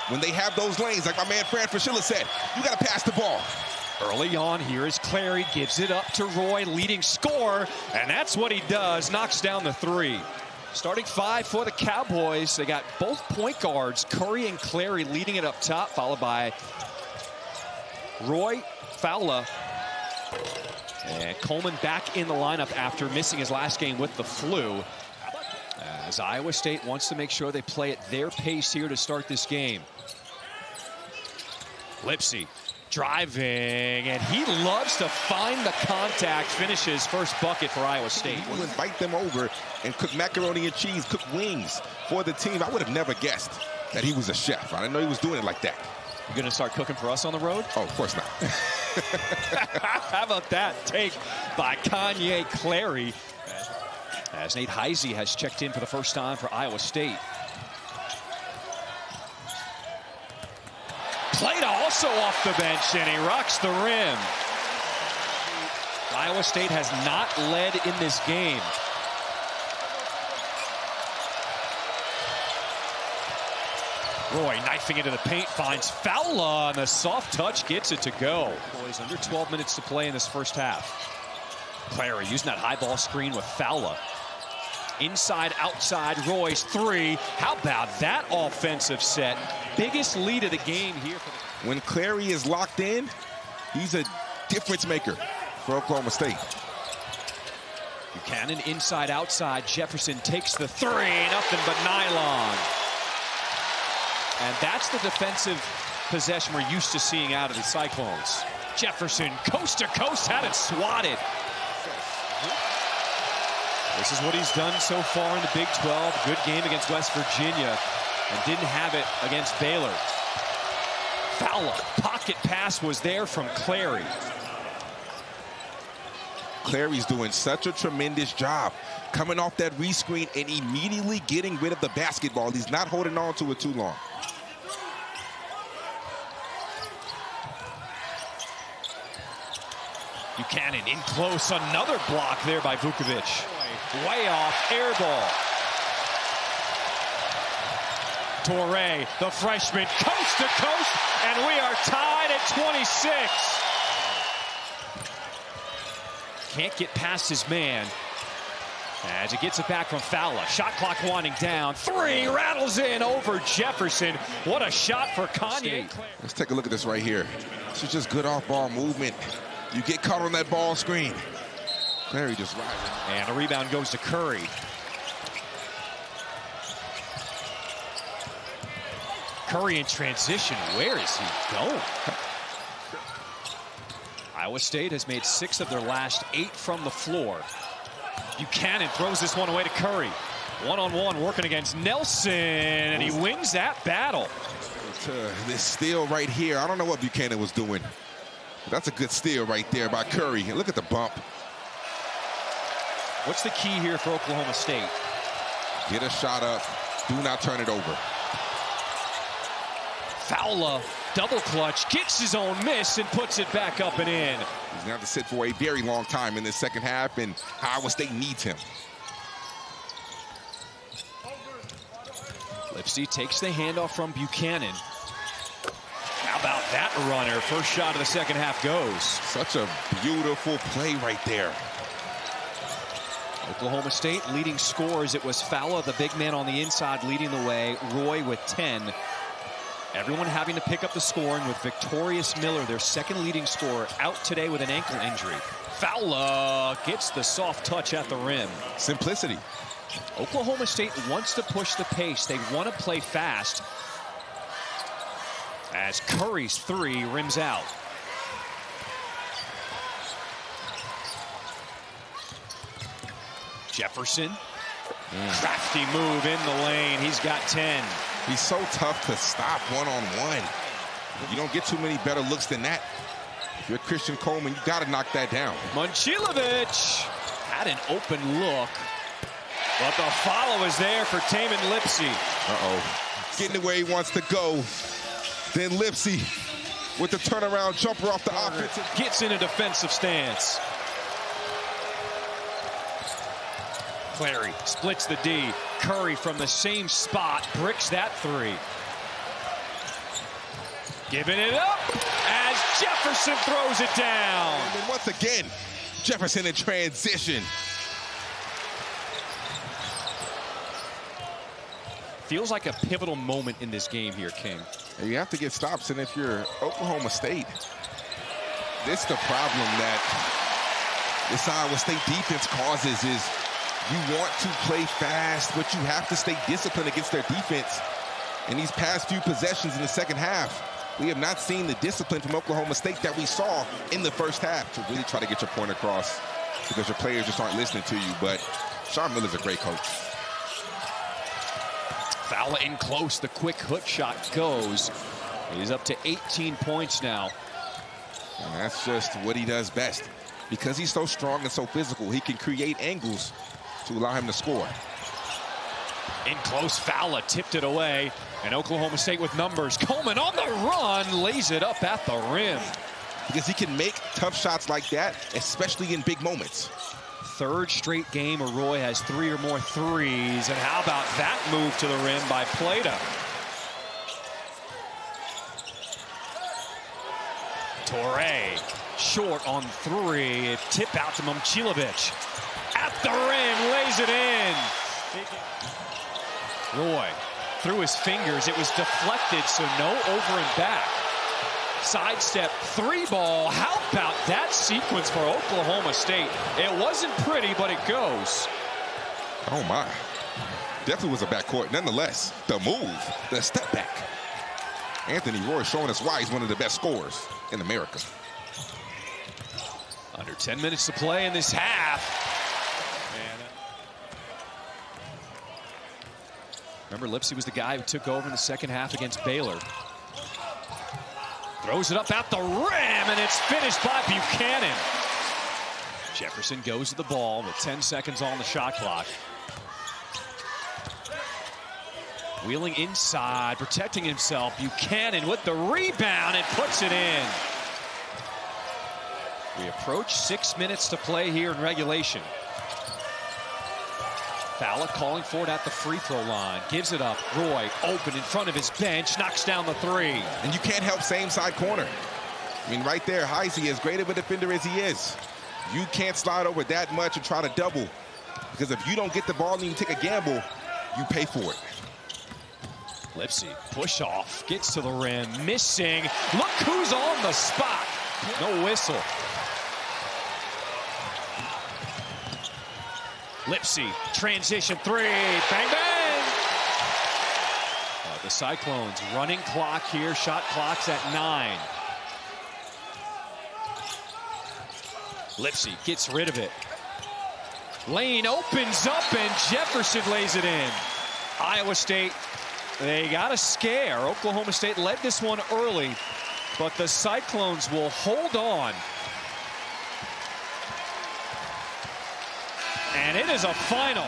when they have those lanes, like my man Fran Fraschilla said, you got to pass the ball. Early on, here is Clary, gives it up to Roy, leading scorer, and that's what he does, knocks down the three. Starting five for the Cowboys. They got both point guards, Curry and Clary, leading it up top, followed by Roy, Fowler, and Coleman back in the lineup after missing his last game with the flu. As Iowa State wants to make sure they play at their pace here to start this game. Lipsey driving, and he loves to find the contact, finishes first bucket for Iowa State. He would invite them over and cook macaroni and cheese, cook wings for the team. I would have never guessed that he was a chef. I didn't know he was doing it like that. You gonna start cooking for us on the road? Oh, of course not. How about that take by Kanye Clary, as Nate Heisey has checked in for the first time for Iowa State. Played also off the bench, and he rocks the rim. Iowa State has not led in this game. Roy knifing into the paint, finds Fowler, and the soft touch gets it to go. Boys, under 12 minutes to play in this first half. Clary using that high ball screen with Fowler. Inside, outside, Roy's three. How about that offensive set? Biggest lead of the game here. When Clary is locked in, he's a difference maker for Oklahoma State. Buchanan inside, outside. Jefferson takes the three. Nothing but nylon. And that's the defensive possession we're used to seeing out of the Cyclones. Jefferson, coast to coast, had it swatted. This is what he's done so far in the Big 12. Good game against West Virginia, and didn't have it against Baylor. Fowler, pocket pass was there from Clary. Clary's doing such a tremendous job coming off that rescreen and immediately getting rid of the basketball. He's not holding on to it too long. Buchanan in close, another block there by Vukovic. Way off, air ball. Torrey, the freshman, coast to coast, and we are tied at 26. Can't get past his man as he gets it back from Fowler. Shot clock winding down. Three rattles in over Jefferson. What a shot for Kanye. Let's take a look at this right here. This is just good off-ball movement. You get caught on that ball screen. Clary just rising. And a rebound goes to Curry. Curry in transition. Where is he going? Iowa State has made 6 of their last 8 from the floor. Buchanan throws this one away to Curry. One-on-one working against Nelson, and he wins that battle. This steal right here. I don't know what Buchanan was doing. That's a good steal right there by Curry. And look at the bump. What's the key here for Oklahoma State? Get a shot up. Do not turn it over. Fowler, double clutch, gets his own miss and puts it back up and in. He's going to have to sit for a very long time in this second half, and Iowa State needs him. Lipsey takes the handoff from Buchanan. How about that runner? First shot of the second half goes. Such a beautiful play right there. Oklahoma State leading scorers. It was Fowler, the big man on the inside, leading the way. Roy with 10. Everyone having to pick up the scoring with Victorious Miller, their second leading scorer, out today with an ankle injury. Fowler gets the soft touch at the rim. Simplicity. Oklahoma State wants to push the pace. They want to play fast. As Curry's three rims out. Jefferson. Crafty move in the lane. He's got 10. He's so tough to stop one-on-one. You don't get too many better looks than that. If you're Christian Coleman, you got to knock that down. Momcilovic had an open look, but the follow is there for Tamin Lipsey. Getting where he wants to go. Then Lipsey with the turnaround jumper off the offensive. Gets in a defensive stance. Clary splits the D. Curry from the same spot bricks that three. Giving it up as Jefferson throws it down. And then once again, Jefferson in transition. Feels like a pivotal moment in this game here, King. You have to get stops, and if you're Oklahoma State, this is the problem that this Iowa State defense causes is you want to play fast, but you have to stay disciplined against their defense. In these past few possessions in the second half, we have not seen the discipline from Oklahoma State that we saw in the first half to really try to get your point across because your players just aren't listening to you. But Sean Miller's a great coach. Fowler in close. The quick hook shot goes. He's up to 18 points now. And that's just what he does best. Because he's so strong and so physical, he can create angles to allow him to score. In close, Fowler tipped it away. And Oklahoma State with numbers. Coleman on the run, lays it up at the rim. Because he can make tough shots like that, especially in big moments. Third straight game Roy has 3 or more threes. And how about that move to the rim by Plata? Torre short on 3. Tip out to Momcilovic. At the rim, lays it in. Roy through his fingers. It was deflected, so no over and back. Sidestep 3 ball. How about that sequence for Oklahoma State? It wasn't pretty, but it goes. Oh, my. Definitely was a backcourt. Nonetheless, the move, the step back. Anthony Roy showing us why he's one of the best scorers in America. Under 10 minutes to play in this half. Remember, Lipsy was the guy who took over in the second half against Baylor. Throws it up at the rim, and it's finished by Buchanan. Jefferson goes to the ball with 10 seconds on the shot clock. Wheeling inside, protecting himself. Buchanan with the rebound and puts it in. We approach 6 minutes to play here in regulation. Fowler calling for it at the free throw line. Gives it up. Roy open in front of his bench. Knocks down the 3. And you can't help same side corner. I mean, right there, Heisey, as great of a defender as he is, you can't slide over that much and try to double. Because if you don't get the ball and you take a gamble, you pay for it. Lipsy, push off. Gets to the rim. Missing. Look who's on the spot. No whistle. Lipsy, transition 3, bang, bang! The Cyclones running clock here, shot clock's at 9. Lipsy gets rid of it. Lane opens up and Jefferson lays it in. Iowa State, they got a scare. Oklahoma State led this one early, but the Cyclones will hold on. And it is a final.